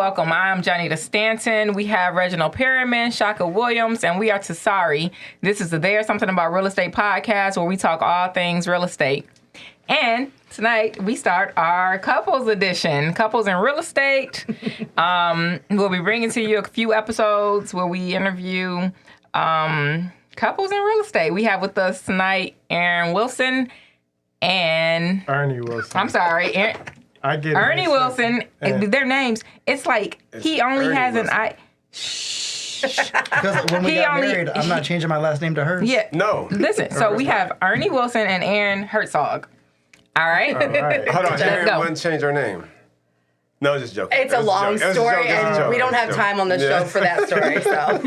welcome. I'm Jonnita Stanton. We have Reginald Perryman, Kashka Williams, and we are TSARE. This is the There's Something About Real Estate podcast where we talk all things real estate. And tonight we start our couples edition, couples in real estate. We'll be bringing to you a few episodes where we interview couples in real estate. We have with us tonight Erin Wilson and Ernie Wilson. I'm sorry, I get Ernie Wilson. Their names. It's like he only Ernie has Wilson. an I. Because when we got married, I'm not changing my last name to hers. Yeah. No. Listen. So we have Ernie Wilson and Erin Hertzog. All right. All right. Hold on, Let's Erin go. wouldn't change her name. No, just joking. It's a long story, and we don't have time on the show for that story. So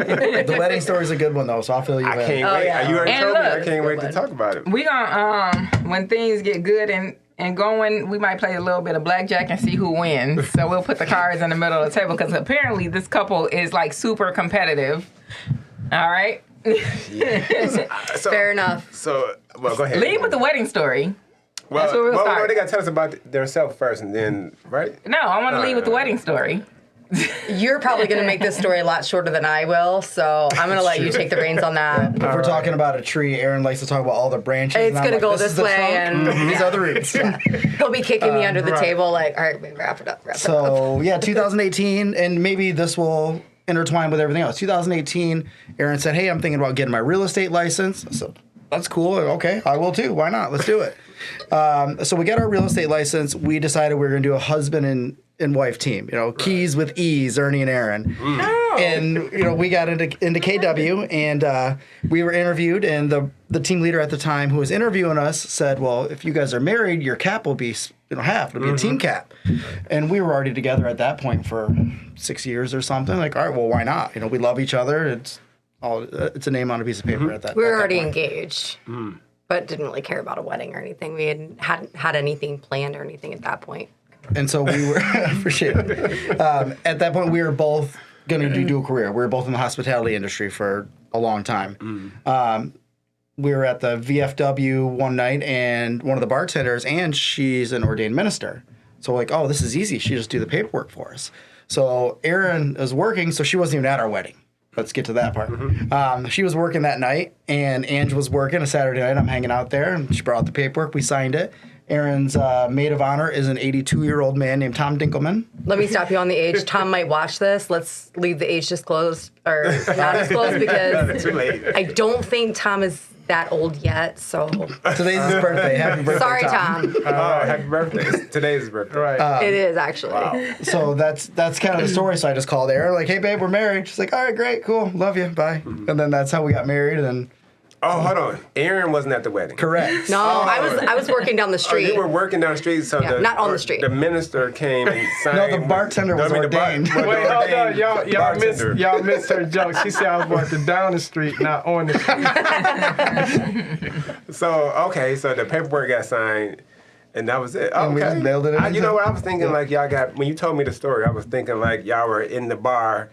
The wedding story is a good one, though, so I'll fill you in. I can't wait. yeah. You already And told me. I look, can't wait to one. talk about it. We gonna when things get good and going, we might play a little bit of blackjack and see who wins. So we'll put the cards in the middle of the table because apparently this couple is like super competitive. All right. So, fair enough. So, well, go ahead. Lead with the wedding story. Well, that's where we'll start. no, they got to tell us about themselves first, and then, right? No, I want to lead with the wedding story. You're probably going to make this story a lot shorter than I will, so I'm going to let you take the reins on that. If we're talking about a tree, Erin likes to talk about all the branches. It's and I'm gonna like, go this this is the way, trunk, and these are the roots. He'll be kicking me under the right. table like, all right, babe, wrap it up. 2018, and maybe this will intertwine with everything else. 2018, Erin said, hey, I'm thinking about getting my real estate license. So that's cool. Okay, I will too. Why not? Let's do it. So we got our real estate license. We decided we were going to do a husband and wife team. You know, keys with ease, Ernie and Erin. And you know, we got into KW, and we were interviewed, and the team leader at the time who was interviewing us said, well, if you guys are married, your cap will be half. It'll be a team cap. And we were already together at that point for 6 years or something. Like, all right, well, why not? You know, we love each other. It's a name on a piece of paper at that. We were at that already point. engaged, but didn't really care about a wedding or anything. We hadn't had anything planned or anything at that point. And so we were, appreciate it. At that point, we were both going to do a career. We were both in the hospitality industry for a long time. We were at the VFW one night, and one of the bartenders, and she's an ordained minister. So like, oh, this is easy. She just do the paperwork for us. So Erin is working, so she wasn't even at our wedding. Let's get to that part. She was working that night, and Ange was working a Saturday night. I'm hanging out there, and she brought out the paperwork. We signed it. Erin's maid of honor is an 82-year-old man named Tom Dinkelman. Let me stop you on the age. Tom might watch this. Let's leave the age disclosed or not disclosed because Too late. I don't think Tom is that old yet. So Today's his birthday. Happy birthday, sorry, Tom. Oh, happy birthday. Today's his birthday. Right. It is actually. So that's kind of the story. So I just called Erin, like, hey, babe, we're married. She's like, all right, great, cool, love you, bye. And then that's how we got married. And Oh, hold on. Erin wasn't at the wedding. correct. No, I was working down the Oh, street. you were working down the street, so Yeah, not on the street. The minister came and signed. No, the bartender was ordained. Wait, hold on. Y'all bartender. missed her joke. She said I was working down the street, not on the street. So the paperwork got signed, and that was it. And we Okay. just mailed it in. You know what I was thinking? Like y'all got when you told me the story, I was thinking like y'all were in the bar.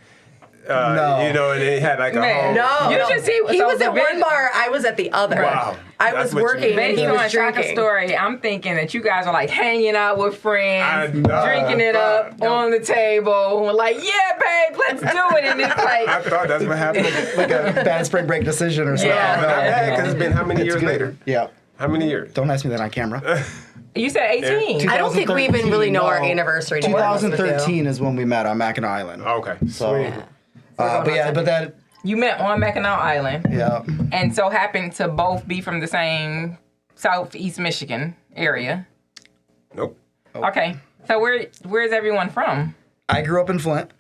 No. You know, and it had like a Man, whole. No, You should see- he so was the at vid- one bar. I was at the other. Wow. I That's was what you working mean. and Based he on was Shaka's drinking. story, I'm thinking that you guys are like hanging out with I friends, know. drinking it up on the table, like, yeah, babe, let's do it. And it's I like, thought that's what happened. Like a bad spring break decision or something. Yeah. Not bad, because it's been how many years good. later? Yeah. How many years? Don't ask me that on camera. you said 18. I don't think we even really know our 2013, anniversary. to be honest with you. 2013 is when we met on Mackinac Island. Okay. So, but that, You met on Mackinac Island yeah. and so happened to both be from the same Southeast Michigan area. Nope. Okay. So where's everyone from? I grew up in Flint.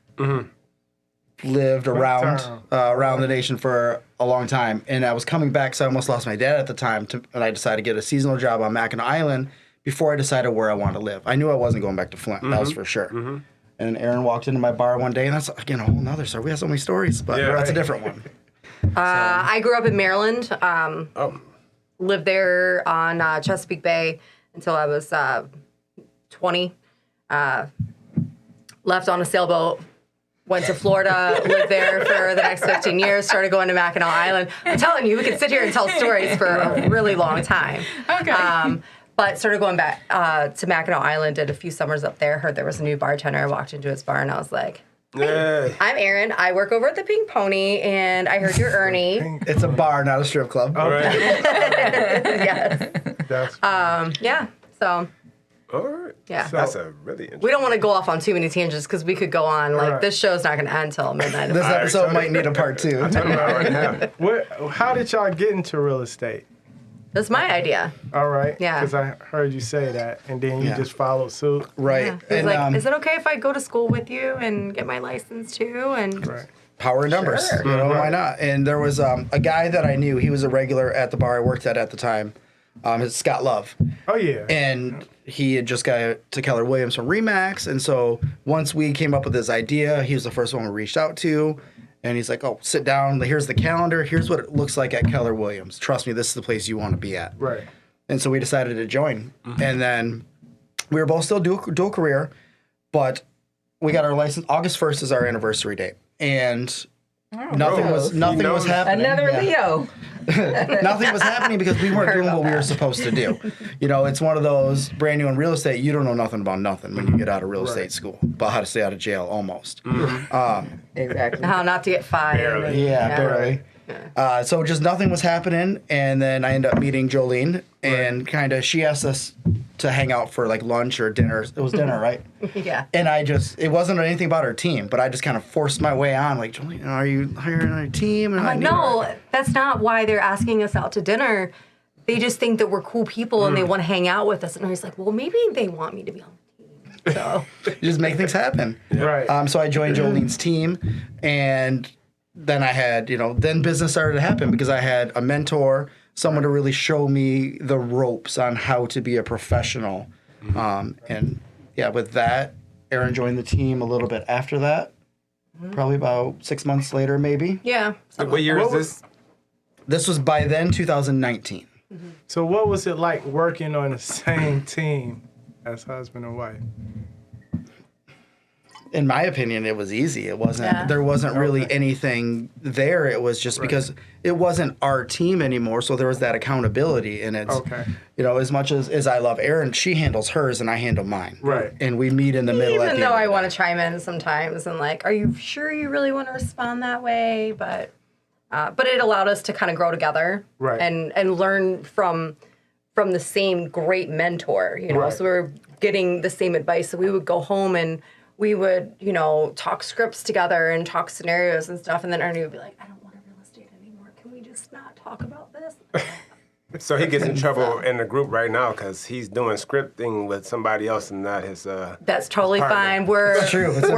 Lived around around the nation for a long time, and I was coming back, so I almost lost my dad at the time. And I decided to get a seasonal job on Mackinac Island before I decided where I wanted to live. I knew I wasn't going back to Flint. That was for sure. And Erin walked into my bar one day, and that's again a whole nother story. We have so many stories, but Yeah, that's a right. different one. I grew up in Maryland. Oh. Lived there on Chesapeake Bay until I was 20. Left on a sailboat. Went to Florida, lived there for the next 15 years, started going to Mackinac Island. I'm telling you, we could sit here and tell stories for a really long time. Okay. But started going back to Mackinac Island, did a few summers up there, heard there was a new bartender. I walked into his bar and I was like, Yeah. I'm Erin. I work over at the Pink Pony, and I heard you're Ernie. It's a bar, not a strip club. All right. Yes. That's Yeah. So All right. Yeah. That's a really interesting. we don't want to go off on too many tangents because we could go on. Like, Right. this show's not going to end until midnight. This right, episode so- might need a part 2. Talking about right now. how did y'all get into real estate? That's my idea. All right. Yeah. Because I heard you say that, and then you Yeah. just followed suit. Right. Yeah. He was And like, is it okay if I go to school with you and get my license too? And Right. power in numbers. Sure. You know, why not? And there was a guy that I knew. He was a regular at the bar I worked at the time. It's Scott Love. Oh yeah. And he had just got to Keller Williams from Remax. And so once we came up with this idea, he was the first one we reached out to. And he's like, oh, sit down. Here's the calendar. Here's what it looks like at Keller Williams. Trust me, this is the place you want to be at. Right. And so we decided to join. And then we were both still dual career, but we got our license. August 1st is our anniversary date. And nothing was happening. Another Yeah. Leo. Nothing was happening because we weren't doing what we were supposed to do. You know, it's one of those brand new in real estate. You don't know nothing about nothing when you get out of real estate school, about how to stay out of jail almost. Exactly. how not to get fired. Barely. and- Yeah, barely. So just nothing was happening, and then I ended up meeting Jolene, and kind of she asked us to hang out for like lunch or dinner. It was dinner, right? Yeah. And it wasn't anything about our team, but I just kind of forced my way on, like, Jolene, are you hiring on a team? And I'm like, no, that's not why they're asking us out to dinner. They just think that we're cool people and they want to hang out with us. And I was like, well, maybe they want me to be on the team. So just make things happen. Right. So I joined Jolene's team, and then I had, then business started to happen because I had a mentor, someone to really show me the ropes on how to be a professional. And yeah, with that, Erin joined the team a little bit after that, probably about 6 months later, maybe. yeah. What year is this? This was by then 2019. So what was it like working on the same team as husband and wife? In my opinion, it was easy. It wasn't. Yeah. There wasn't really Okay. anything there. It was just because it wasn't our team anymore. So there was that accountability, and it's Okay. as much as I love Erin, she handles hers and I handle mine. Right. And we meet in the middle. at Even the though end I of want to chime in sometimes and like, are you sure you really want to respond that way? But it allowed us to kind of grow together, Right. And learn from the same great mentor. Right. So we were getting the same advice. So we would go home and we would, talk scripts together and talk scenarios and stuff. And then Ernie would be like, I don't want real estate anymore. Can we just not talk about this? So he gets in trouble in the group right now because he's doing scripting with somebody else and not his. That's totally partner. fine. We're It's true. It's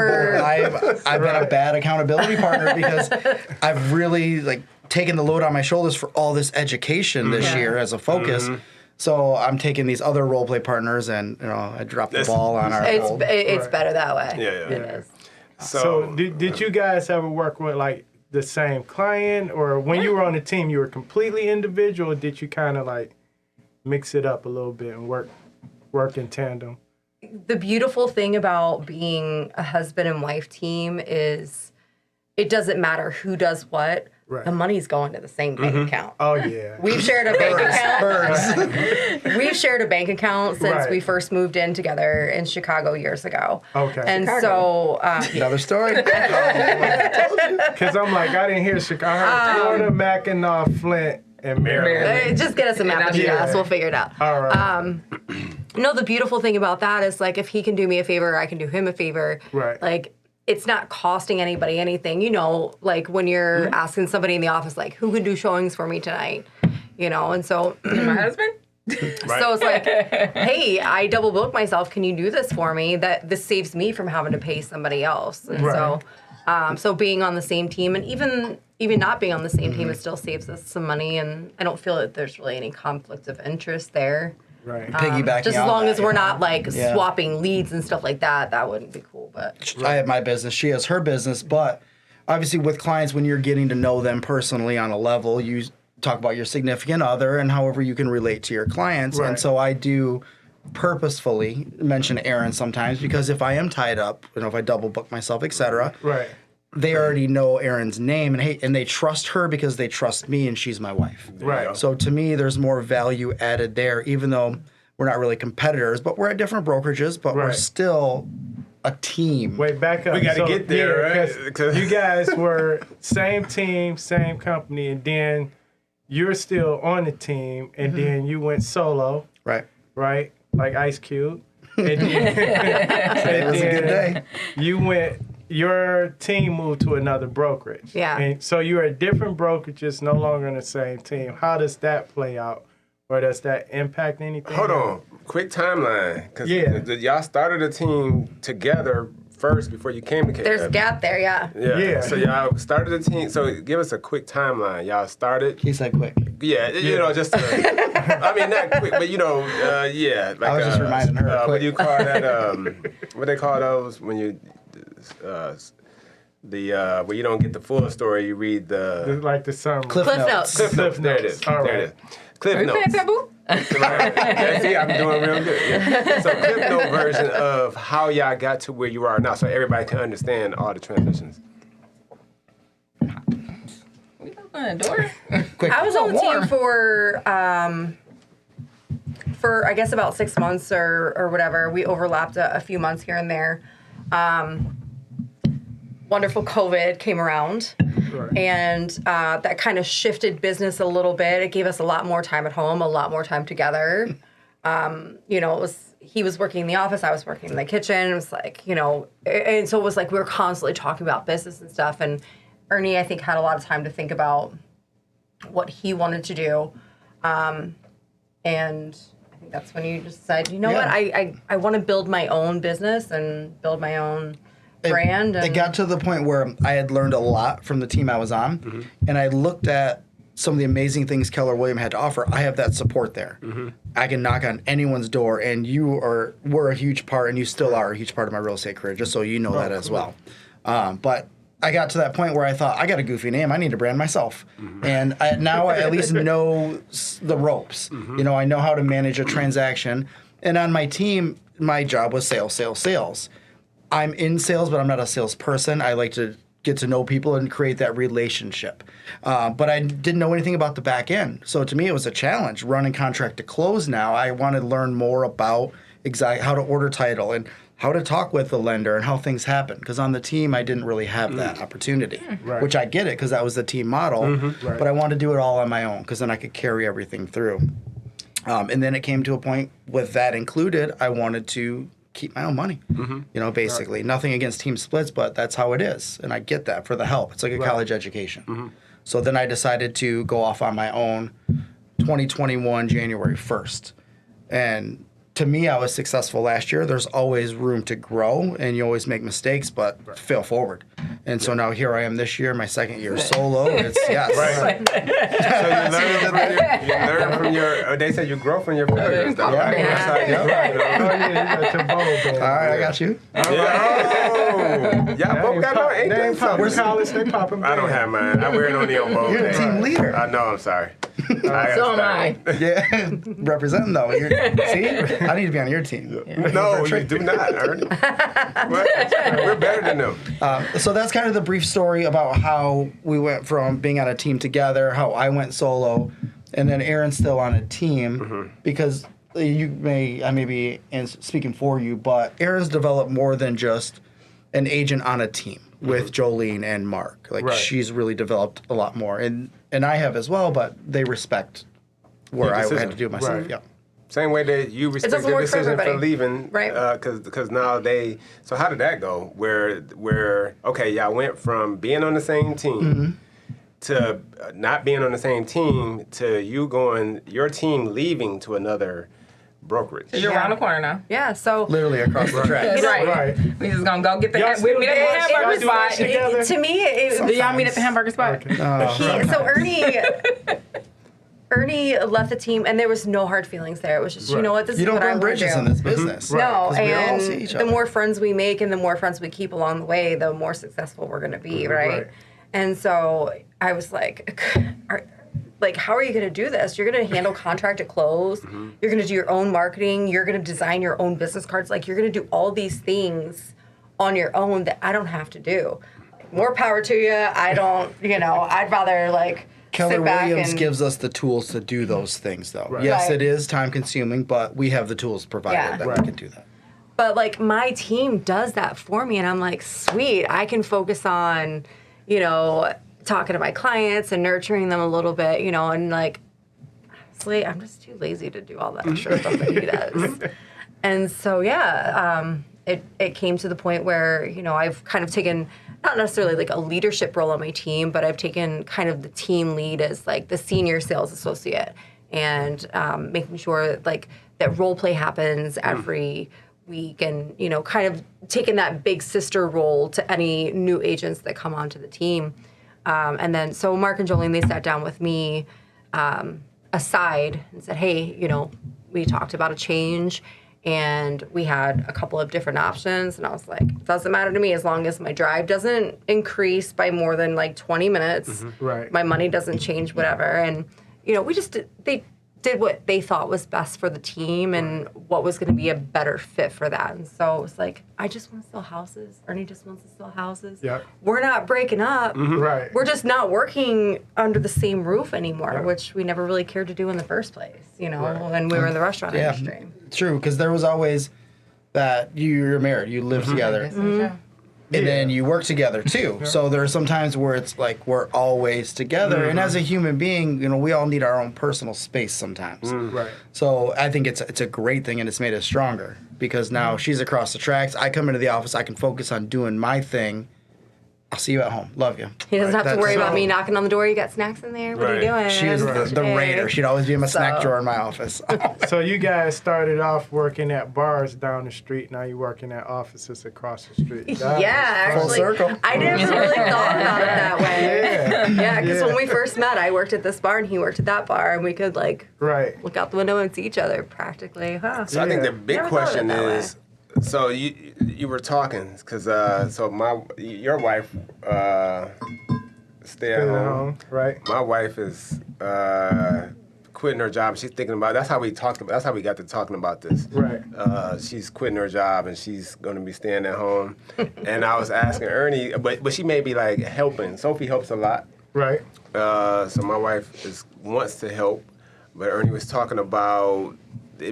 I've been a bad accountability partner because I've really taken the load on my shoulders for all this education this year as a focus. So I'm taking these other role play partners, and I dropped the ball on our. it's old- it's better that way. Yeah. It is. So did you guys ever work with like the same client, or when you were on the team, you were completely individual? Or did you kind of like mix it up a little bit and work in tandem? The beautiful thing about being a husband and wife team is it doesn't matter who does what. Right. The money's going to the same bank account. Oh yeah. We've shared a bank account. Birds. We've shared a bank account since Right. we first moved in together in Chicago years ago. Okay. And so, Another story. Because I'm like, I didn't hear Chicago. I heard Florida, Mackinac, Flint, and Maryland. just get us a map of the Yeah. US, we'll figure it out. All right. No, the beautiful thing about that is like if he can do me a favor, I can do him a favor. Right. Like it's not costing anybody anything. Like when you're asking somebody in the office, like, who can do showings for me tonight? And so My husband? so it's like, hey, I double booked myself. Can you do this for me? This saves me from having to pay somebody else. And Right. so being on the same team and even not being on the same team, it still saves us some money. And I don't feel that there's really any conflict of interest there. Right. Piggybacking Just as on long that, as we're not like Yeah. swapping leads and stuff like that, that wouldn't be cool. But I have my business. She has her business. But obviously, with clients, when you're getting to know them personally on a level, you talk about your significant other and however you can relate to your clients. Right. And so I do purposefully mention Erin sometimes because if I am tied up, if I double book myself, etc., Right. they already know Erin's name and they trust her because they trust me and she's my wife. Right. So to me, there's more value added there, even though we're not really competitors, but we're at different brokerages, but we're Right. still a team. Wait, back up. We gotta get there, right? 'cause you guys were same team, same company, and then you're still on the team, and then you went solo, Right. right? Like Ice Cube. And then, It was a good day. Your team moved to another brokerage. Yeah. And so you're at different brokerages, no longer on the same team. How does that play out? Or does that impact anything? Hold on, quick timeline, because Yeah. y'all started a team together first before you came to KW. There's a gap there, yeah. Yeah. So y'all started a team. So give us a quick timeline. Y'all started. He said quick. Yeah, you know, just. I mean, not quick, but you know, yeah. Like, I was just reminding her, What quick. do you call that? What they call those when you, where you don't get the full story, you read the. Like the summer. Cliff Notes. Cliff Notes. There it is. All There right. it is. Cliff Are you Notes. playing Taboo? Right. Yeah, see, I'm doing real good. Yeah. So, Cliff Note version of how y'all got to where you are now, so everybody can understand all the transitions. We open the door. Quick. I was on the warm. team for I guess about 6 months or whatever. We overlapped a few months here and there. Wonderful COVID came around, Right. and that kind of shifted business a little bit. It gave us a lot more time at home, a lot more time together. You know, he was working in the office, I was working in the kitchen. It was like, you know, and so it was like we were constantly talking about business and stuff. And Ernie, I think, had a lot of time to think about what he wanted to do. And I think that's when you just said, you know Yeah. what, I want to build my own business and build my own brand. It And got to the point where I had learned a lot from the team I was on, and I looked at some of the amazing things Keller Williams had to offer. I have that support there. I can knock on anyone's door, and were a huge part, and you still are a huge part of my real estate career, just so you know that as well. But I got to that point where I thought, I got a goofy name. I need to brand myself. And now I at least know the ropes. You know, I know how to manage a transaction. And on my team, my job was sales. I'm in sales, but I'm not a salesperson. I like to get to know people and create that relationship. But I didn't know anything about the back end. So to me, it was a challenge running contract to close now. I wanted to learn more about exactly how to order title and how to talk with the lender and how things happen. Because on the team, I didn't really have that opportunity, Right. which I get it because that was the team model. Right. But I wanted to do it all on my own because then I could carry everything through. And then it came to a point with that included, I wanted to keep my own money. You know, basically. Nothing against team splits, but that's how it is. And I get that for the help. It's like a college education. So then I decided to go off on my own 2021, January 1st. And to me, I was successful last year. There's always room to grow, and you always make mistakes, but fail forward. And so now here I am this year, my second year solo. It's yes. So you learn from your. They say you grow from your failures. Though, right? Yeah. That's how you grow. You know? Oh, yeah, you got your bowl, baby. All right, I got you. Oh, y'all both got no. Ain't They that ain't popping something? college, they popping I don't have mine. I wear it on the elbow. You're the team leader. I know. I'm sorry. So am I. Yeah, representing though. See, I need to be on your team. No, you do not, Ernie. We're better than them. So that's kind of the brief story about how we went from being on a team together, how I went solo, and then Erin's still on a team because I may be speaking for you, but Erin's developed more than just an agent on a team with Jolene and Mark. Like Right. she's really developed a lot more, and I have as well. But they respect where Your I had decision. to do myself. Right. Yeah. Same way that you respect doesn't their work for decision for everybody. leaving, Right. Because now they. So how did that go? Where okay, y'all went from being on the same team to not being on the same team to you going your team leaving to another brokerage. You're around the corner now. yeah, so Literally across the track. Right. We just gonna go get the Y'all we still meet at the do hamburger it? spot. Together? to me, Do y'all meet at the hamburger spot? so Ernie left the team, and there was no hard feelings there. It was just, you know what, this You is don't what I burn want to bridges do. in this business. No, 'Cause we all and see each the other. more friends we make and the more friends we keep along the way, the more successful we're going to be, right? Right. And so I was like, how are you going to do this? You're going to handle contract at close. You're going to do your own marketing. You're going to design your own business cards. Like, you're going to do all these things on your own that I don't have to do. More power to you. I don't, I'd rather Keller sit back Williams and gives us the tools to do those things, though. Right. Yes, Right. it is time consuming, but we have the tools provided Yeah. that Right. we can do that. But like my team does that for me, and I'm like, sweet, I can focus on, talking to my clients and nurturing them a little bit, and like, honestly, I'm just too lazy to do all that extra stuff that he does. And so it came to the point where I've kind of taken not necessarily like a leadership role on my team, but I've taken kind of the team lead as like the senior sales associate, and making sure like that role play happens every week, and kind of taking that big sister role to any new agents that come onto the team. And then so Mark and Jolene, they sat down with me aside and said, hey, we talked about a change, and we had a couple of different options, and I was like, it doesn't matter to me as long as my drive doesn't increase by more than like 20 minutes. Right. My money doesn't change, whatever. And they did what they thought was best for the team and what was going to be a better fit for that. And so it was like, I just want to sell houses. Ernie just wants to sell houses. Yep. We're not breaking up. Right. We're just not working under the same roof anymore, which we never really cared to do in the first place, when we were in the restaurant Yeah, industry. true, because there was always that you're married, you live together, and then you work together too. So there are some times where it's like we're always together, and as a human being, we all need our own personal space sometimes. Right. So I think it's a great thing, and it's made us stronger because now she's across the tracks. I come into the office, I can focus on doing my thing. I'll see you at home. Love you. He doesn't have to worry about so- me knocking on the door. You got snacks in there? What are you Right. doing? She was the raider. She'd always be in my snack drawer in my office. So you guys started off working at bars down the street. Now you're working at offices across the street. That Yeah, was Full actually, circle. I never really thought about it that way. Yeah. Yeah, because Yeah. when we first met, I worked at this bar and he worked at that bar, and we could like Right. look out the window and see each other practically. Huh? So I think Yeah. the big Never thought of it question that way. is, so you were talking because your wife stay at home. Right. My wife is quitting her job. She's thinking about. That's how we talked about. That's how we got to talking about this. Right. She's quitting her job and she's going to be staying at home. And I was asking Ernie, but she may be like helping. Sophie helps a lot. Right. So my wife wants to help, but Ernie was talking about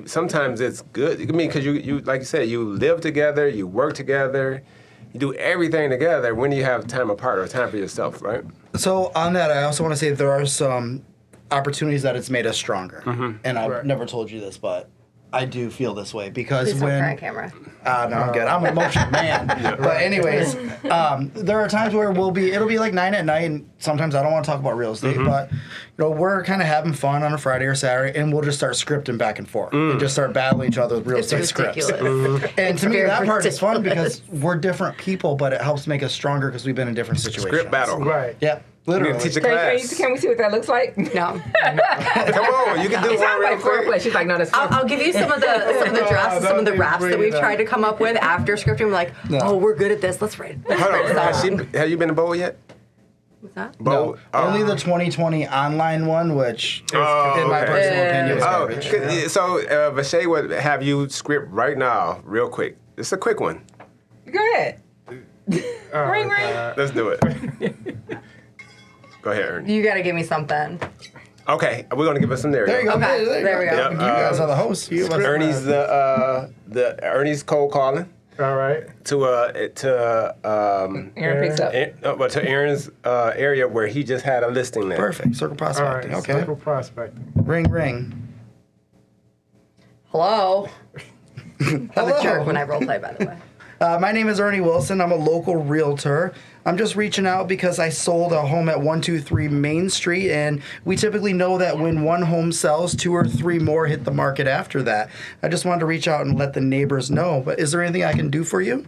sometimes it's good. I mean, because you like you said, you live together, you work together, you do everything together. When do you have time apart or time for yourself, right? So on that, I also want to say there are some opportunities that it's made us stronger. And I've Right. never told you this, but I do feel this way because Please don't cry on when camera. no, I'm good. I'm an emotional man. But anyways, there are times where it'll be like 9 at night, and sometimes I don't want to talk about real estate, but we're kind of having fun on a Friday or Saturday, and we'll just start scripting back and forth and just start battling each other with real It's estate scripts. ridiculous. And to me, very that part is fun ridiculous. because we're different people, but it helps make us stronger because we've been in different situations. Script battle. Right. Yeah, You literally. need to teach a Can class. we see what that looks like? No. Come on, you can do It one sounds real like quick. foreplay. She's like, no, that's I'll give you some of the drafts, some of the don't raps bring that we've it up. tried to come up with after scripting. We're like, oh, we're good at this. Let's write it. Hold on. Have you been to bowl yet? What's that? Bowl? No, only the 2020 online one, which Oh, in my okay. personal opinion is Oh, garbage. so Vache would have you script right now, real quick. It's a quick one. Go ahead. Oh, Ring, ring. God. Let's do it. Go ahead, Ernie. You got to give me something. Okay, we're gonna give us some there. There you go. Okay, there we go. Yep. You guys are the hosts. You must- Ernie's the Ernie's cold calling All right. to Aaron picks up. to Aaron's area where he just had a listing there. Perfect. Circle All right. prospecting. Okay. Circle prospecting. Ring, ring. Hello. I'm Hello. a jerk when I role play, by the way. My name is Ernie Wilson. I'm a local realtor. I'm just reaching out because I sold a home at 123 Main Street, and we typically know that when one home sells, 2 or 3 more hit the market after that. I just wanted to reach out and let the neighbors know. But is there anything I can do for you?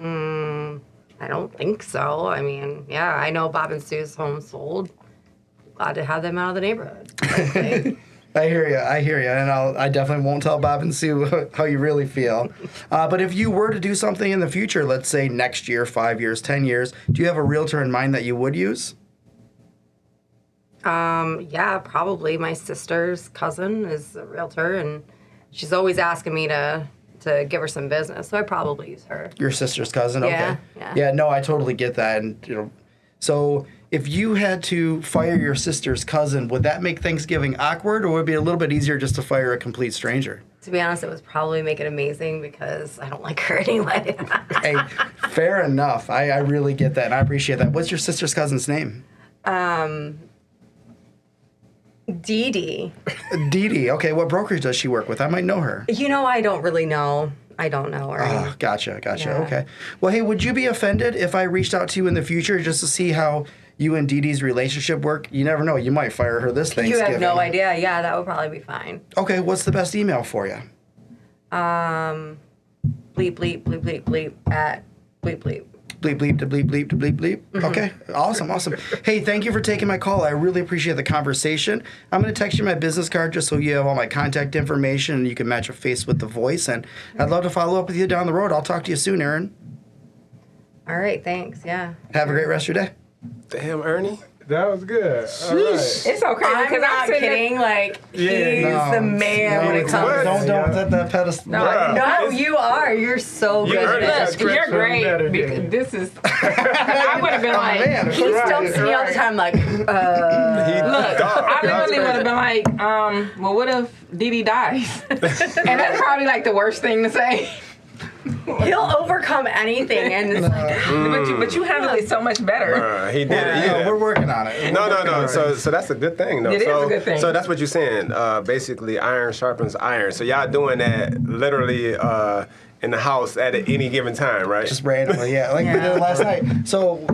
I don't think so. I mean, yeah, I know Bob and Sue's home sold. Glad to have them out of the neighborhood. frankly. I hear you, and I definitely won't tell Bob and Sue how you really feel. But if you were to do something in the future, let's say next year, 5 years, 10 years, do you have a realtor in mind that you would use? Yeah, probably. My sister's cousin is a realtor, and she's always asking me to give her some business, so I probably use her. Your sister's cousin? Yeah, Okay. yeah. Yeah, no, I totally get that. And, so if you had to fire your sister's cousin, would that make Thanksgiving awkward, or would it be a little bit easier just to fire a complete stranger? To be honest, it was probably make it amazing because I don't like her anyway. Hey, fair enough. I really get that, and I appreciate that. What's your sister's cousin's name? Dee Dee. Dee Dee. Okay, what brokerage does she work with? I might know her. I don't really know. I don't know her. Oh, gotcha. Yeah. Okay. Well, hey, would you be offended if I reached out to you in the future just to see how you and Dee Dee's relationship work? You never know. You might fire her this Thanksgiving. You have no idea. Yeah, that would probably be fine. Okay, what's the best email for you? Bleep, bleep, bleep, bleep, bleep, at bleep, bleep. Bleep, bleep, to bleep, bleep, to bleep, bleep. Okay, awesome. Hey, thank you for taking my call. I really appreciate the conversation. I'm going to text you my business card just so you have all my contact information and you can match a face with the voice. And I'd love to follow up with you down the road. I'll talk to you soon, Erin. All right, thanks. Yeah. Have a great rest of your day. Damn, Ernie. That was good. All right. It's okay I'm because not sitting there- kidding. Like, Yeah, he's no, the man when it it's comes. what? Don't set that pedestal. No, No, you are. You're so good earned at that. this. Look, you're Stretch them better great. than me. This is. I would have been like, man. He stumps me all the time. Like, look, I literally would have been like, well, what if Dee Dee dies? And that's probably like the worst thing to say. he'll overcome anything, and it's like, But you handle it so much better. He did it. No, Yeah. we're working on it. No. So that's a good thing, though. It is so, a good thing. So that's what you're saying. Basically, iron sharpens iron. So y'all doing that literally in the house at any given time, right? Just randomly, yeah. Like we did last night. So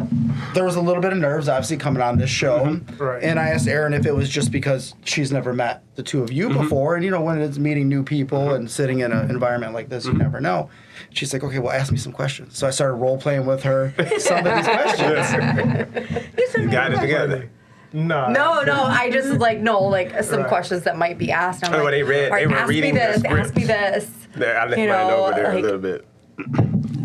there was a little bit of nerves, obviously, coming on this show. Right. And I asked Erin if it was just because she's never met the two of you before. And, when it's meeting new people and sitting in an environment like this, you never know. She's like, okay, well, ask me some questions. So I started role-playing with her some of these questions. You got it together. No. no. I just some Right. questions that might be asked. I'm Oh, like, they read- all they were ask reading me the this. Ask script. me this. There, I left You mine know, over there a like- little bit.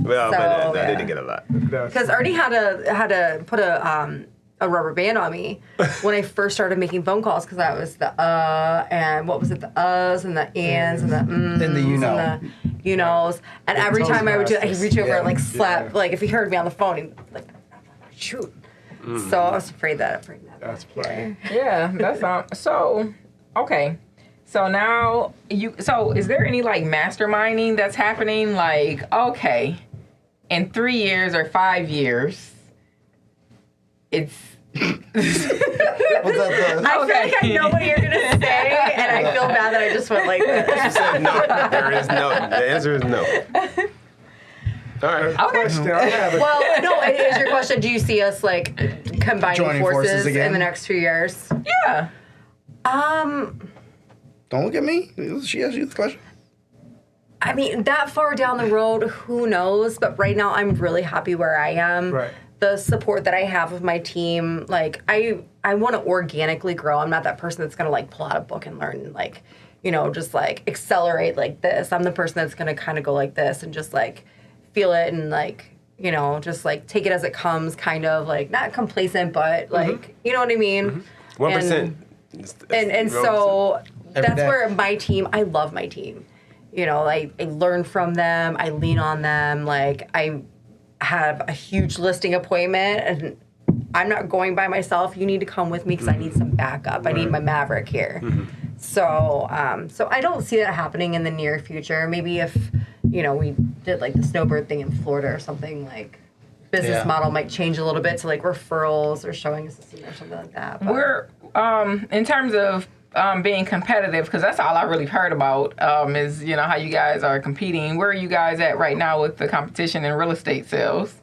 Well, but So, I yeah. didn't get a lot. Because Ernie had to put a rubber band on me when I first started making phone calls because that was the and what was it, the uhs and the ands and the And the you know. and the you knows, and every time I would do that, he'd reach over and like slap, Yeah. like if he heard me on the phone, he'd like shoot. So I was afraid that I'd bring that That's back funny. here. Yeah, that's so. Okay, so now So is there any like masterminding that's happening? Like, okay, in 3 years or 5 years, it's. Was that I feel like I know what you're gonna say, and I feel bad that I just went like this. She said no. There is no. The answer is no. All right. Question. I have a Well, no, is your question, do you see us like combining Joining forces again? in the next few years? Yeah. Don't look at me. She asked you the question. I mean, that far down the road, who knows? But right now, I'm really happy where I am. Right. The support that I have of my team, like, I want to organically grow. I'm not that person that's going to, like, pull out a book and learn, like, just, like, accelerate like this. I'm the person that's going to kind of go like this and just, like, feel it and, like, just, like, take it as it comes, kind of, like, not complacent, but, like, you know what I mean? 1%. And so Every that's day. where my team, I love my team. I learn from them. I lean on them. Like, I have a huge listing appointment and I'm not going by myself. You need to come with me because I need some backup. I need my Maverick here. So I don't see that happening in the near future. Maybe if, we did like the snowbird thing in Florida or something, like business Yeah. model might change a little bit to like referrals or showing us a scene or something like that. But We're in terms of being competitive, because that's all I really heard about is how you guys are competing. Where are you guys at right now with the competition in real estate sales?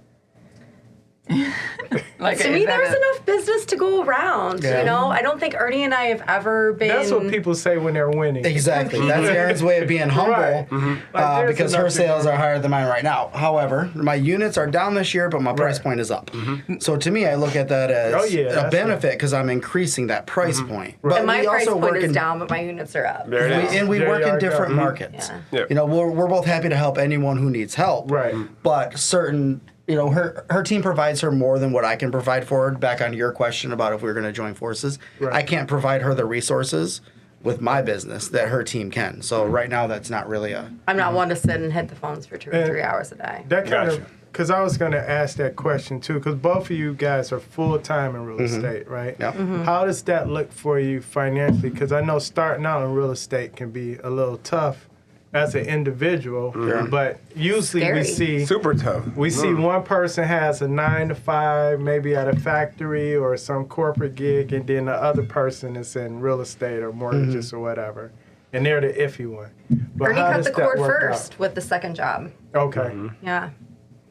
Like, to is me, that there's a- enough business to go around. Yeah. I don't think Ernie and I have ever been. That's what people say when they're winning. Exactly. That's Erin's way of being humble Right. Like, there's because her enough to sales go. are higher than mine right now. However, my units are down this year, but my price Right. point is up. So to me, I look at that as Oh, yeah, a that's benefit because I'm increasing that price point. But And my we price also point work is in down, but my units are up. There it is. we There work you in are, different go. markets. Yeah. Yep. We're both happy to help anyone who needs help. Right. But certain, her team provides her more than what I can provide for her. Back on your question about if we're going to join forces, Right. I can't provide her the resources with my business that her team can. So right now, that's not really a. I'm not one to sit and hit the phones for 2 or 3 hours a day. That kind Gotcha. of because I was going to ask that question too, because both of you guys are full-time in real estate, right? Yep. How does that look for you financially? Because I know starting out in real estate can be a little tough as an individual, but usually Scary. we see Super tough. we see one person has a 9 to 5, maybe at a factory or some corporate gig, and then the other person is in real estate or mortgages or whatever, and they're the iffy one. But Ernie how cut does the that cord work first with the second job. out? Okay. Yeah.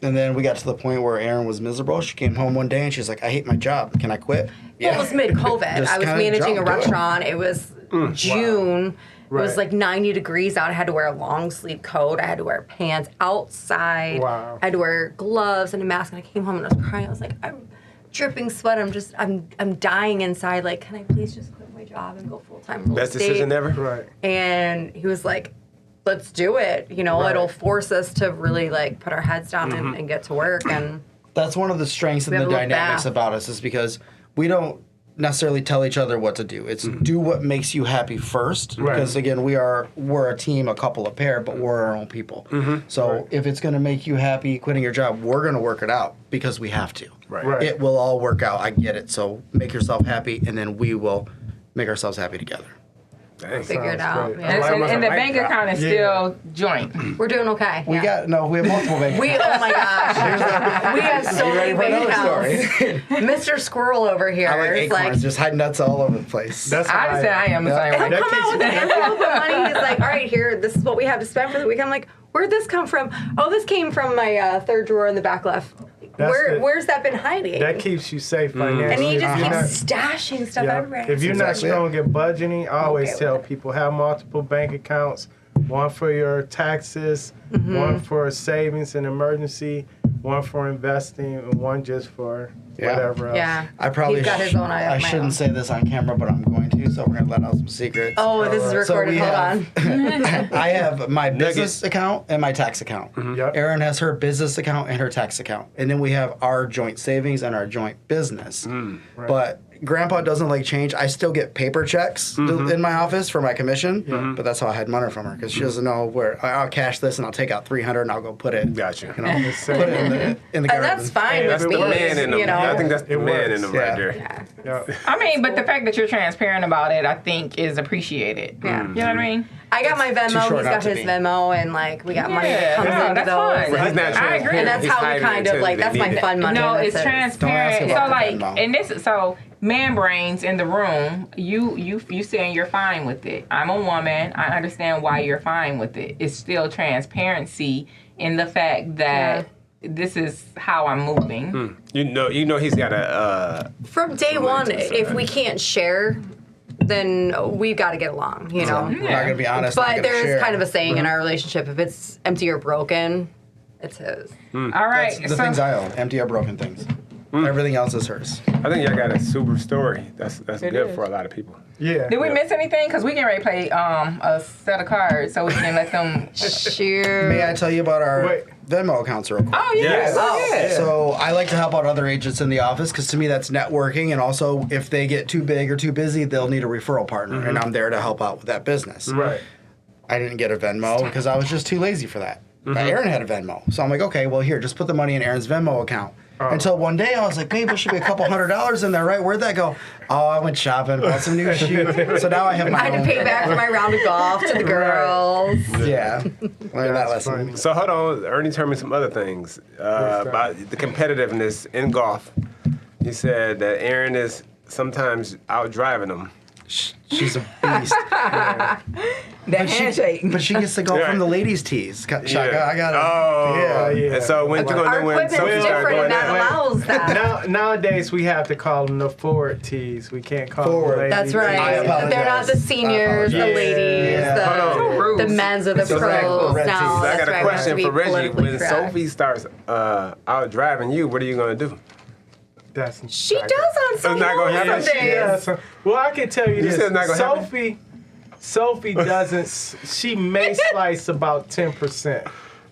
And then we got to the point where Erin was miserable. She came home one day and she's like, I hate my job. Can I quit? Well, it was mid-COVID. Just I was kinda managing a jump, do it. restaurant. It was June. It was Right. like 90 degrees out. I had to wear a long sleeve coat. I had to wear pants outside. Wow. I had to wear gloves and a mask. And I came home and I was crying. I was like, I'm dripping sweat. I'm dying inside. Like, can I please just quit my job and go full-time real Best estate? decision ever. Right. And he was like, let's do it. You know, Right. it'll force us to really like put our heads down and get to work. And That's one of the strengths We and have the a little dynamics bath. about us is because we don't necessarily tell each other what to do. It's do what makes you happy first. Right. Because again, we're a team, a couple, a pair, but we're our own people. So Right. if it's going to make you happy quitting your job, we're going to work it out because we have to. Right. It will all work out. I get it. So make yourself happy, and then we will make ourselves happy together. Dang. figure it Sounds out. great. Yeah. And, Like and, with and a the mic bank drop. account is Yeah. still joint. We're doing okay. We have multiple bank We, oh my gosh. We have so many ready for bank another accounts. Mr. Squirrel over here. I like is acorns, just hiding nuts all over the place. That's I how understand I am the Yeah. same he'll way. That come out with an keeps- envelope of money. He's like, all right, here, this is what we have to spend for the week. I'm like, where'd this come from? Oh, this came from my third drawer in the back left. That's the- Where's that been hiding? That keeps you safe financially. and he If just you're keeps not- stashing stuff yeah. everywhere. If you're not Exactly it. strong at budgeting, I always Okay tell with it. people have multiple bank accounts, one for your taxes, Mm-hmm. one for savings and emergency, one for investing, and one just for Yeah. whatever else. Yeah. I probably He's got his own eye. I shouldn't say this on camera, but I'm going to, so we're gonna let out some secrets. Oh, this is So recorded. we Hold have- on. I have my business account and my tax account. Yep. Erin has her business account and her tax account, and then we have our joint savings and our joint business. Right. But Grandpa doesn't like change. I still get paper checks in my office for my commission, but that's how I hide money from her because she doesn't know where I'll cash this and I'll take out 300 and I'll go put it. Gotcha. You know, put it in the And garden. that's fine And with that's me. the Man in them. You know? I think that's the It man works. in them Yeah. right there. Yeah. Yeah. I mean, but the fact that you're transparent about it, I think, is appreciated. Yeah. You know what I mean? I got my too Venmo. short He's not got to his be. Venmo, and like we got money that Yeah, comes no, into that's those. fine. Well, he's not I transparent. agree. And that's He's how we hiding kind it of till like they that's need my it. fun money. No, and it's that's it. transparent. Don't So ask about like, the Venmo. and this, so man brains in the room. You saying you're fine with it. I'm a woman. I understand why you're fine with it. It's still transparency in the fact that this is how I'm moving. You know he's got a From day one, if we can't share, then we've got to get along. You know. We're not gonna be honest. not But gonna there is share. kind of a saying in our relationship: if it's empty or broken, it's his. All right. That's the things I own, empty or broken things. Everything else is hers. I think y'all got a super story. That's It good is. for a lot of people. Yeah. Did we miss anything? Because we can ready to play a set of cards so we can let them. Sure. May I tell you about our Wait. Venmo accounts real quick? Oh yeah. Yes. Oh, yeah. So I like to help out other agents in the office because to me that's networking, and also if they get too big or too busy, they'll need a referral partner, and I'm there to help out with that business. Right. I didn't get a Venmo because I was just too lazy for that. But Erin had a Venmo, so I'm like, okay, well here, just put the money in Erin's Venmo account. Until one day I was like, babe, there should be a couple $100 in there, right? Where'd that go? Oh, I went shopping, bought some new shoes. So now I have my I had own. to pay back for my round of golf to the girls. Yeah, learned that That's lesson. funny. So hold on, Ernie told me some other things about the competitiveness in golf. He said that Erin is sometimes out driving him. She's a beast. That handshake. But she gets to go Yeah. from the ladies' tees. Shaka, I got it. Oh, Yeah, yeah. And so when you Our gonna Our know when equipment's Sophie started different doing and that that? allows that. Nowadays we have to call them the forward tees. We can't call Forward. them ladies. That's right. I apologize. They're not the seniors, the I apologize. ladies, Yeah. Hold on. the men's or the So pros. correct. Red Now, tees. So I that's got a right, we have question to be for Reggie. politically When correct. Sophie starts out driving you, what are you gonna do? That's She does on some It's not gonna happen. some days. Yeah, so, well, I can tell you this. said it's not gonna happen? Sophie doesn't. She may slice about 10%.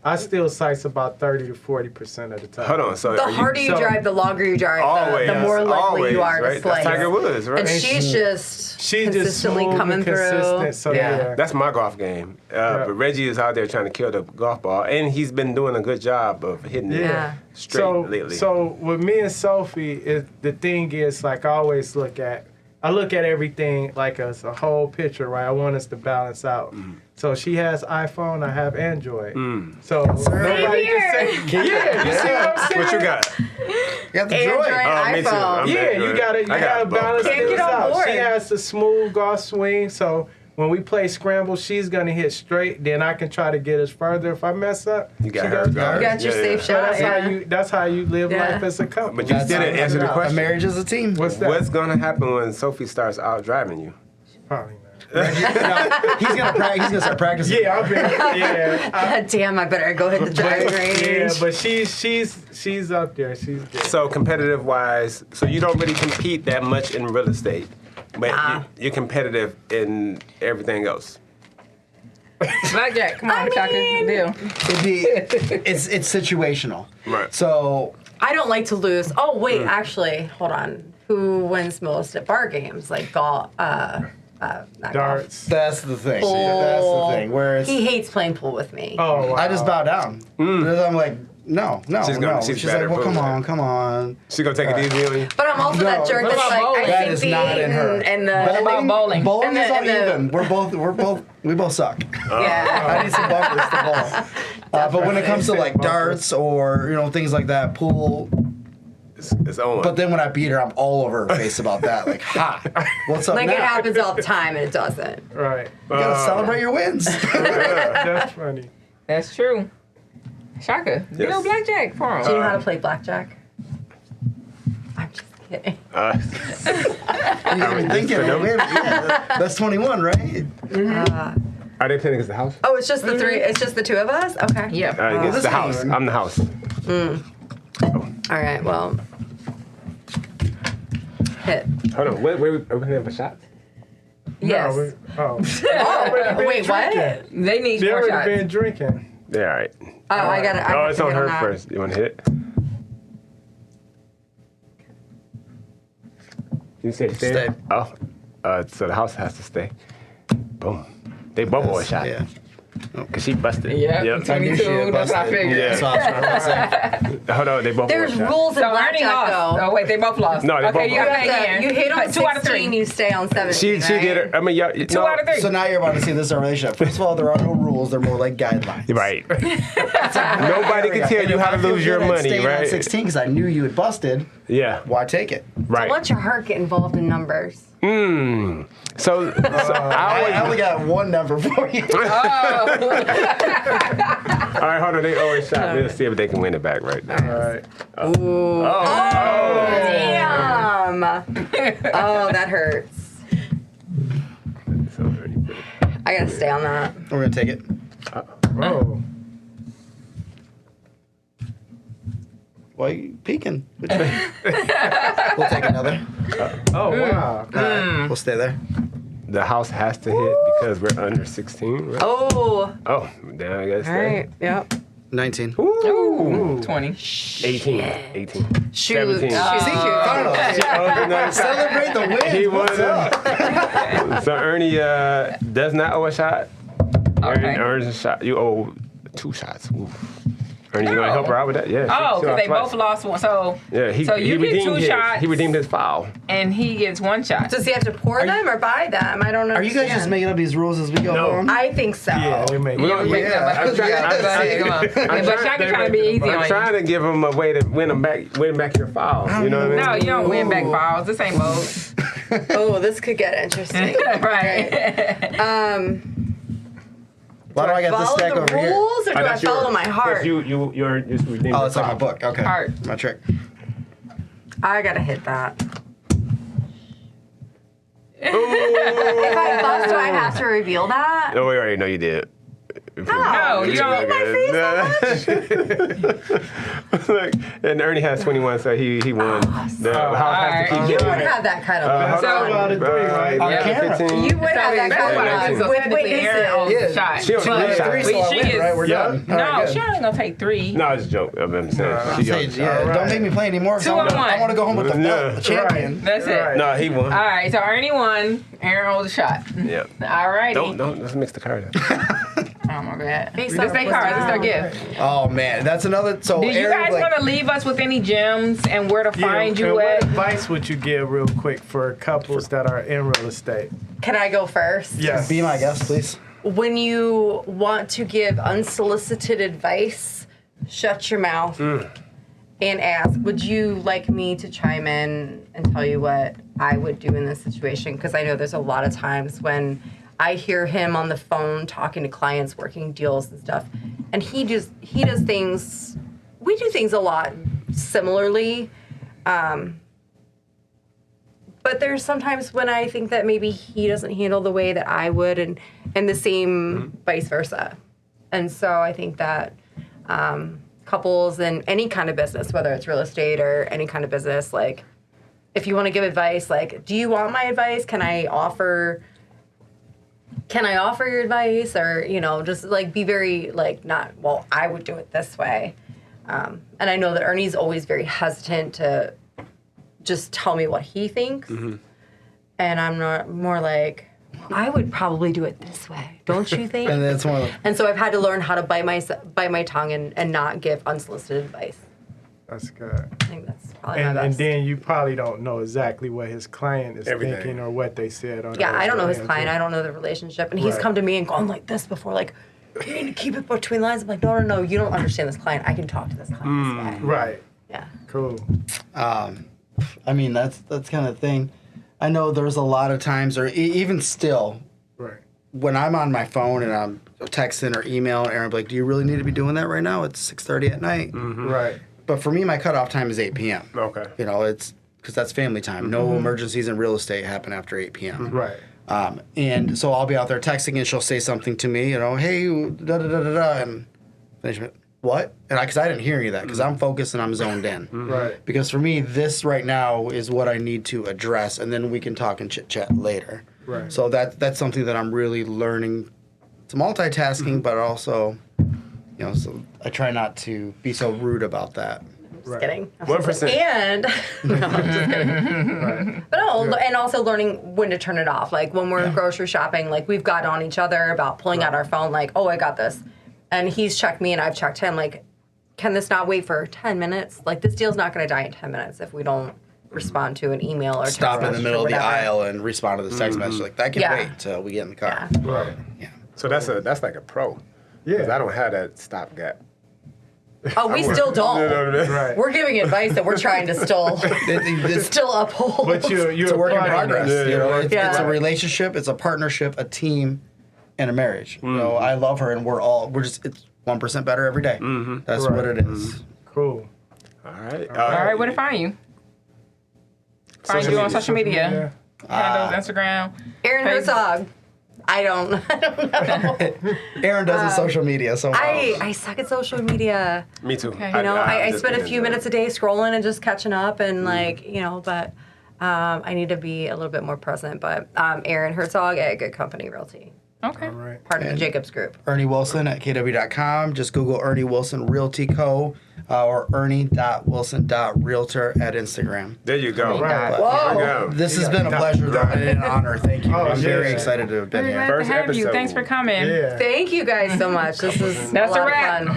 I still slice about 30 to 40% of the time. Hold on. So The are harder you so- drive, the longer you drive, always, the more likely always, you are right? to slice. That's Tiger Woods, right? And she's just She's just consistently smooth coming and consistent. So Yeah. yeah. That's my golf game. But Reggie is out there trying to kill the golf ball, and he's been doing a good job of hitting it Yeah. straight lately. So with me and Sophie, the thing is like I always look at everything like as a whole picture, right? I want us to balance out. So she has iPhone, I have Android. So nobody here. can say, yeah, you see what I'm saying? What you got? You got the Android. droid. Me too. iPhone. I'm Yeah, Android. you gotta I got both. balance Can't things get on out. board. She has the smooth golf swing, so when we play scramble, she's gonna hit straight. Then I can try to get us further. If I mess up, You got she her goes guard. You got your safe So shot. that's Yeah. how you. That's how you live Yeah. life as a couple. But you still didn't answer the A question. marriage is a team. What's that? What's gonna happen when Sophie starts out driving you? Probably not. He's gonna start practicing. Yeah, I've been. Yeah, God damn, I better go hit the driving range. yeah, but she's up there. She's good. So competitive wise, so you don't really compete that much in real estate, but Nah. you're competitive in everything else. Blackjack, come on, Kashka, deal. It's situational. Right. So I don't like to lose. Oh wait, actually, hold on. Who wins most at bar games? Like golf, not golf. Darts. that's the thing. Pool. That's the thing. Whereas He hates playing pool with me. Oh, wow. I just bow down. Because I'm like, no. She's She's better like, well, at come on. She gonna take it easy on you? But I'm also that No, jerk what that's about like, bowling? I That think is the not in her. and What the about bowling? Bowling And the- is not and the- even. We both suck. yeah. I need some buffers to bowl. But when it comes to like darts or things like that, pool. It's on. But then when I beat her, I'm all over her face about that. Like, ha, what's up Like now? it happens all the time and it doesn't. Right. You gotta celebrate your wins. That's funny. That's true. Shaka, Yes. deal blackjack for Do you him. know how to play blackjack? I'm just kidding. You're even thinking, that's 21, right? Are they playing against the house? Oh, it's just the three. It's just the two of us. Okay. Yep. Against this the house. game. I'm the house. All right. Well, hit. Hold on. Wait, are we playing for shots? Yes. No, oh. Wait, what? They need They more already shots. been drinking. Yeah, all right. Oh, I got it. Oh, it's on her first. You want to hit? You say stay? Stay. Oh, so the house has to stay. Boom. They both owe a shot. Yeah. Cause she busted. Yep. Yep. 22. That's what I figured. Yeah. So that's what I'm saying. Hold on, they both owe a There's shot. rules in So Ernie blackjack lost. though. Oh wait, they both lost. No, they okay, both you lost. gotta play again. You hit on 2 out of 3. 16, you stay on 17. She right? did it. I mean, y'all. 2 out of 3. So now you're about to see this is a relationship. First of all, there are no rules. They're more like guidelines. Right. Nobody can tell you how to lose your money, right? 16 because I knew you had busted. Yeah. Why take it? Right. Don't let your heart get involved in numbers. So I only got one number for you. all right, hold on. They owe a shot. Let's see if they can win it back right now. All right. Damn. Oh, that hurts. So, Ernie, I gotta stay on that. We're gonna take it. Oh. Why are you peeking? We'll take another. Oh, wow. All right, we'll stay there. the house has to hit because we're under 16, right? Oh. Oh, then I guess All right. Yep. 19. Ooh, 20. 18. 18. Shoot. 17. Shoot. Celebrate the win. He What's won. up? So Ernie does not owe a shot. Ernie Okay. earns a shot. You owe 2 shots. Ooh. Ernie, you gonna help her out with that? Yeah. Oh, she because they lost both lost one. So Yeah, so you get redeemed 2 his. shots. He redeemed his foul. and he gets 1 shot. Does he have to pour them or buy them? I don't know. Are you guys just making up these rules as we go No. along? I think so. Yeah, they make We don't- Yeah, Yeah. I'm trying, Yeah. go ahead, come on. Yeah, but Shaka trying to be easy I'm on trying to give him a way to win back your fouls. You know what I mean? you. No, you don't win back fouls. This ain't both. Oh, this could get interesting. right. Why do I get this Follow stack the over here? rules, or do I that's yours. follow my heart? You're just redeeming Oh, the it's on my foul. book. Okay. Heart. My trick. I gotta hit that. Ooh. If I bust, do I have to reveal that? No, we already know you did. No, you don't. Look, and Ernie has 21, so he won. The house has to keep You getting would it. have that kind of Hold So- on. Out of 3, right? On camera. 15. You would have that kind of So with technically Erin owns witnesses. the shot. She owns But the shot. Three, so I she win, is- right? We're Yeah. done. All No, right, she good. ain't gonna take 3. No, it's a joke. I'm saying. She Say, owns the yeah, shot. don't make me play anymore. 'Cause 2-1. I want to go home with the belt, the champion. That's it. Right. No, he won. All right, so Ernie won. Erin owns the shot. Yeah. All righty. Don't let's mix the card up. Oh my bad. Based This on their what's card. This down. their gift. Oh man, that's another. So Do you Aaron, guys like, want to leave us with any gems and where to find and you what at? advice would you give real quick for couples that are in real estate? Can I go first? Yes. be my guest, please? When you want to give unsolicited advice, shut your mouth and ask, would you like me to chime in and tell you what I would do in this situation? Because I know there's a lot of times when I hear him on the phone talking to clients, working deals and stuff, and he does things, we do things a lot similarly. But there's sometimes when I think that maybe he doesn't handle the way that I would, and the same vice versa. And so I think that couples in any kind of business, whether it's real estate or any kind of business, like if you want to give advice, like, do you want my advice? Can I offer your advice? Or, just like be very like not, well, I would do it this way. And I know that Ernie's always very hesitant to just tell me what he thinks. And I'm not more like, I would probably do it this way. Don't you think? And that's one of the. And so I've had to learn how to bite my tongue and not give unsolicited advice. That's good. I think that's probably my And best. then you probably don't know exactly what his client is Everything. thinking or what they said. On Yeah, I don't know his hands. client. I don't know the relationship. And he's Right. come to me and gone like this before, like, you need to keep it between the lines. I'm like, no, you don't understand this client. I can talk to this client this way. Right. Yeah. Cool. I mean, that's kind of thing. I know there's a lot of times, or even still, Right. when I'm on my phone and I'm texting or emailing, Aaron, be like, do you really need to be doing that right now? It's 6:30 at night. Right. But for me, my cutoff time is 8 p.m. Okay. It's because that's family time. No emergencies in real estate happen after 8 p.m. Right. And so I'll be out there texting and she'll say something to me, hey, da da da da da, and finish it. What? And because I didn't hear any of that because I'm focused and I'm zoned in. Right. Because for me, this right now is what I need to address, and then we can talk and chit chat later. Right. So that's something that I'm really learning. It's multitasking, but also, so I try not to be so rude about that. Just kidding. 1%. And no, I'm just kidding. But no, and also learning when to turn it off. Like when we're grocery shopping, like we've got on each other about pulling out our phone, like, oh, I got this. And he's checked me and I've checked him, like, can this not wait for 10 minutes? Like this deal's not going to die in 10 minutes if we don't respond to an email or Stop text in the message middle or of the whatever. aisle and respond to the text message. Like that can Yeah. wait till we get in the car. Yeah. Right. Yeah. So that's like a pro. Because Yeah. I don't have that stopgap. Oh, we still don't. You know what I mean? Right. We're giving advice that we're trying to still It's uphold. But you're a work in applying progress. that. It's Yeah. a relationship, it's a partnership, a team, and a marriage. I love her, and it's 1% better every day. That's what it is. Cool. All right. All right, where to find you? Find you on social media. Handles, Instagram. Erin Hertzog. I don't know. Aaron does social media, so I suck at social media. Me too. Okay. I just spend a get few into minutes a day scrolling and just catching up and but I need to be a little bit more present. But Erin Hertzog at Good Company Realty, Okay. All right. part of the Jacobs Group. Ernie Wilson at KW.com. Just Google Ernie Wilson Realty Co. Or Ernie.Wilson.Realtor at Instagram. There you go. Right. There Whoa. you go. This has been a pleasure, though, and an honor. Thank you. Oh, I'm very yeah. excited to have been We're here. glad to First have you. episode. Thanks for coming. Yeah. Thank you guys so much. This is That's a lot a wrap. of fun.